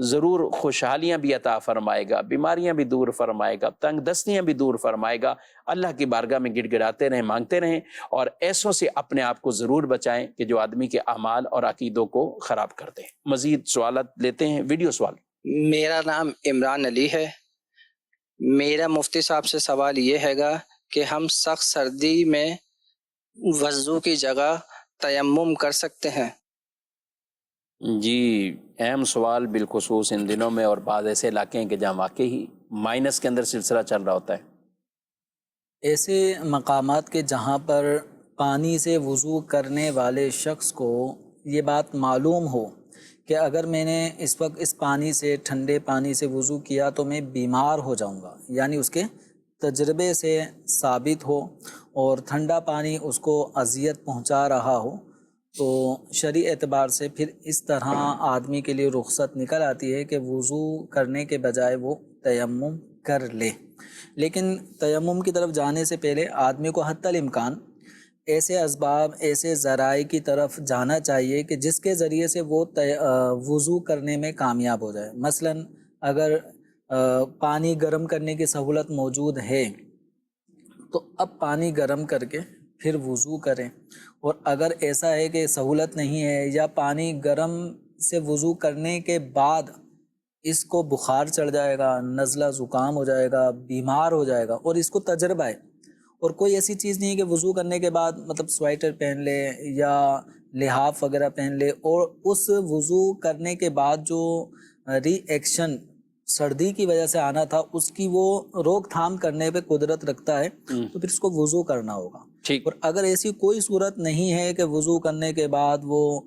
ضرور خوشحالیاں بھی عطا فرمائے گا، بیماریاں بھی دور فرمائے گا، تنگ دستیاں بھی دور فرمائے گا۔ اللہ کی بارگاہ میں گڑ گڑاتے رہیں، مانگتے رہیں، اور ایسوں سے اپنے آپ کو ضرور بچائیں کہ جو آدمی کے اعمال اور عقیدوں کو خراب کرتے ہیں۔ مزید سوالات لیتے ہیں، ویڈیو سوال۔ میرا نام عمران علی ہے۔ میرا مفتی صاحب سے سوال یہ ہے گا کہ ہم سخت سردی میں وضو کی جگہ تیمم کر سکتے ہیں؟ جی، اہم سوال، بالخصوص ان دنوں میں، اور بعض ایسے علاقے ہیں کہ جہاں واقعی مائنس کے اندر سلسلہ چل رہا ہوتا ہے۔ ایسے مقامات کے جہاں پر پانی سے وضو کرنے والے شخص کو یہ بات معلوم ہو کہ اگر میں نے اس وقت اس پانی سے، ٹھنڈے پانی سے وضو کیا تو میں بیمار ہو جاؤں گا، یعنی اس کے تجربے سے ثابت ہو، اور ٹھنڈا پانی اس کو اذیت پہنچا رہا ہو، تو شرعی اعتبار سے پھر اس طرح آدمی کے لیے رخصت نکل آتی ہے کہ وضو کرنے کے بجائے وہ تیمم کر لے۔ لیکن تیمم کی طرف جانے سے پہلے آدمی کو حتی الامکان ایسے اسباب، ایسے ذرائع کی طرف جانا چاہیے کہ جس کے ذریعے سے وہ وضو کرنے میں کامیاب ہو جائے۔ مثلا اگر پانی گرم کرنے کی سہولت موجود ہے تو اب پانی گرم کر کے پھر وضو کریں، اور اگر ایسا ہے کہ سہولت نہیں ہے یا پانی گرم سے وضو کرنے کے بعد اس کو بخار چڑھ جائے گا، نزلہ زکام ہو جائے گا، بیمار ہو جائے گا، اور اس کو تجربہ ہے، اور کوئی ایسی چیز نہیں ہے کہ وضو کرنے کے بعد مطلب سویٹر پہن لے یا لحاف وغیرہ پہن لے، اور اس وضو کرنے کے بعد جو ری ایکشن سردی کی وجہ سے آنا تھا اس کی وہ روک تھام کرنے پہ قدرت رکھتا ہے، تو پھر اس کو وضو کرنا ہوگا۔ ٹھیک، اور اگر ایسی کوئی صورت نہیں ہے کہ وضو کرنے کے بعد وہ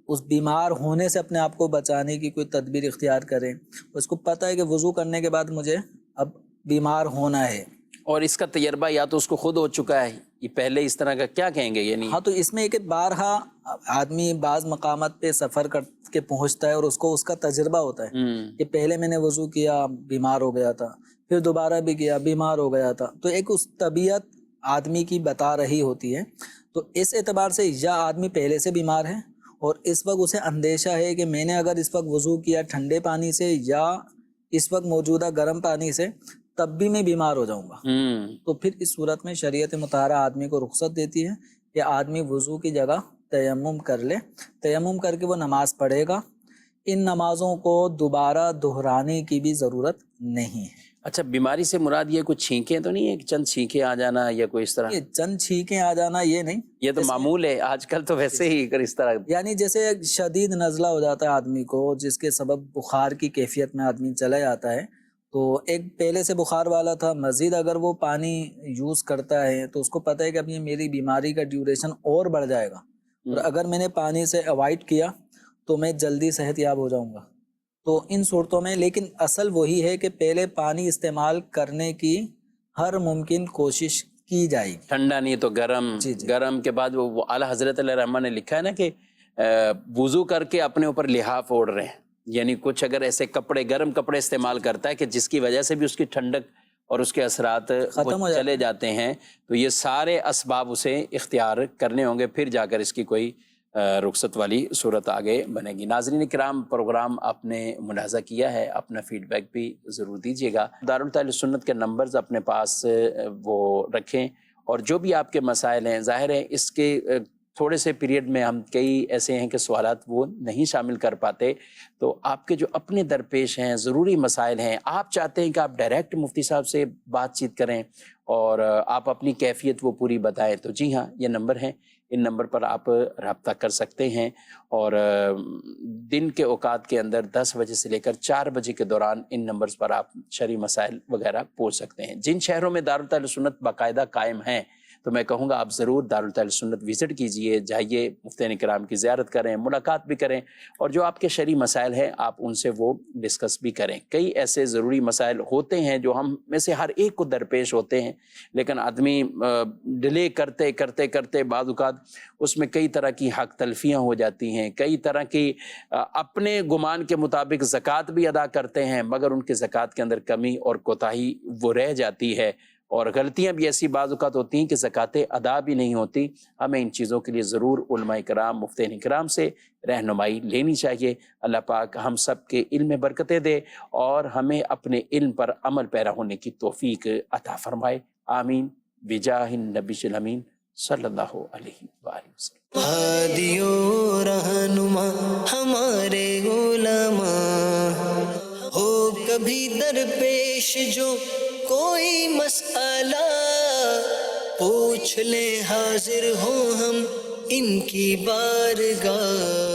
اس بیمار ہونے سے اپنے آپ کو بچانے کی کوئی تدبیر اختیار کریں، اس کو پتہ ہے کہ وضو کرنے کے بعد مجھے اب بیمار ہونا ہے، اور اس کا تجربہ یا تو اس کو خود ہو چکا ہے، یہ پہلے اس طرح کا کیا کہیں گے؟ یعنی ہاں، تو اس میں ایک بارہا آدمی بعض مقامات پہ سفر کر کے پہنچتا ہے اور اس کو اس کا تجربہ ہوتا ہے کہ پہلے میں نے وضو کیا بیمار ہو گیا تھا، پھر دوبارہ بھی کیا بیمار ہو گیا تھا، تو ایک اس طبیعت آدمی کی بتا رہی ہوتی ہے۔ تو اس اعتبار سے یا آدمی پہلے سے بیمار ہے اور اس وقت اسے اندیشہ ہے کہ میں نے اگر اس وقت وضو کیا ٹھنڈے پانی سے یا اس وقت موجودہ گرم پانی سے تب بھی میں بیمار ہو جاؤں گا، تو پھر اس صورت میں شریعت مطہرہ آدمی کو رخصت دیتی ہے کہ آدمی وضو کی جگہ تیمم کر لے، تیمم کر کے وہ نماز پڑھے گا۔ ان نمازوں کو دوبارہ دہرانے کی بھی ضرورت نہیں ہے۔ اچھا، بیماری سے مراد یہ کوئی چھینکیں تو نہیں ہے کہ چند چھینکیں آ جانا یا کوئی اس طرح؟ یہ چند چھینکیں آ جانا یہ نہیں، یہ تو معمول ہے آج کل، تو ویسے ہی اگر اس طرح یعنی جیسے شدید نزلہ ہو جاتا ہے آدمی کو جس کے سبب بخار کی کیفیت میں آدمی چلا جاتا ہے، تو ایک پہلے سے بخار والا تھا، مزید اگر وہ پانی یوز کرتا ہے تو اس کو پتہ ہے کہ اب یہ میری بیماری کا ڈیوریشن اور بڑھ جائے گا، اور اگر میں نے پانی سے اوائڈ کیا تو میں جلدی صحت یاب ہو جاؤں گا۔ تو ان صورتوں میں لیکن اصل وہی ہے کہ پہلے پانی استعمال کرنے کی ہر ممکن کوشش کی جائے گی، ٹھنڈا نہیں تو گرم، گرم کے بعد وہ اعلیٰ حضرت علیہ رحمہ نے لکھا ہے نا کہ وضو کر کے اپنے اوپر لحاف اوڑھ رہے ہیں، یعنی کچھ اگر ایسے کپڑے، گرم کپڑے استعمال کرتا ہے کہ جس کی وجہ سے بھی اس کی ٹھنڈک اور اس کے اثرات ختم ہو چلے جاتے ہیں، تو یہ سارے اسباب اسے اختیار کرنے ہوں گے، پھر جا کر اس کی کوئی رخصت والی صورت آگے بنے گی۔ ناظرین کرام، پروگرام آپ نے ملاحظہ کیا ہے، اپنا فیڈ بیک بھی ضرور دیجیے گا۔ دارالتعلیم سنت کے نمبرز اپنے پاس وہ رکھیں، اور جو بھی آپ کے مسائل ہیں، ظاہر ہے اس کے تھوڑے سے پیریڈ میں ہم کئی ایسے ہیں کہ سوالات وہ نہیں شامل کر پاتے، تو آپ کے جو اپنے درپیش ہیں، ضروری مسائل ہیں، آپ چاہتے ہیں کہ آپ ڈائریکٹ مفتی صاحب سے بات چیت کریں اور آپ اپنی کیفیت وہ پوری بتائیں، تو جی ہاں، یہ نمبر ہیں، ان نمبر پر آپ رابطہ کر سکتے ہیں، اور دن کے اوقات کے اندر 10 بجے سے لے کر 4 بجے کے دوران ان نمبرز پر آپ شرعی مسائل وغیرہ پوچھ سکتے ہیں۔ جن شہروں میں دارالتعلیم سنت باقاعدہ قائم ہیں، تو میں کہوں گا آپ ضرور دارالتعلیم سنت وزٹ کیجئے، جائیے، مفتیان کرام کی زیارت کریں، ملاقات بھی کریں، اور جو آپ کے شرعی مسائل ہیں آپ ان سے وہ ڈسکس بھی کریں۔ کئی ایسے ضروری مسائل ہوتے ہیں جو ہم میں سے ہر ایک کو درپیش ہوتے ہیں، لیکن آدمی ڈیلے کرتے کرتے کرتے بعض اوقات اس میں کئی طرح کی حق تلفیاں ہو جاتی ہیں، کئی طرح کی اپنے گمان کے مطابق زکوٰۃ بھی ادا کرتے ہیں، مگر ان کے زکوٰۃ کے اندر کمی اور کوتاہی وہ رہ جاتی ہے، اور غلطیاں بھی ایسی بعض اوقات ہوتی ہیں کہ زکوٰۃ ادا بھی نہیں ہوتی۔ ہمیں ان چیزوں کے لیے ضرور علماء کرام، مفتیان کرام سے رہنمائی لینی چاہیے۔ اللہ پاک ہم سب کے علم میں برکتیں دے اور ہمیں اپنے علم پر عمل پیرا ہونے کی توفیق عطا فرمائے، آمین، بجاہ النبی الامین صلی اللہ علیہ وآلہ وسلم۔ ہادی و رہنما ہمارے علماء، ہو کبھی درپیش جو کوئی مسئلہ، پوچھ لیں حاضر ہوں ہم ان کی بارگاہ۔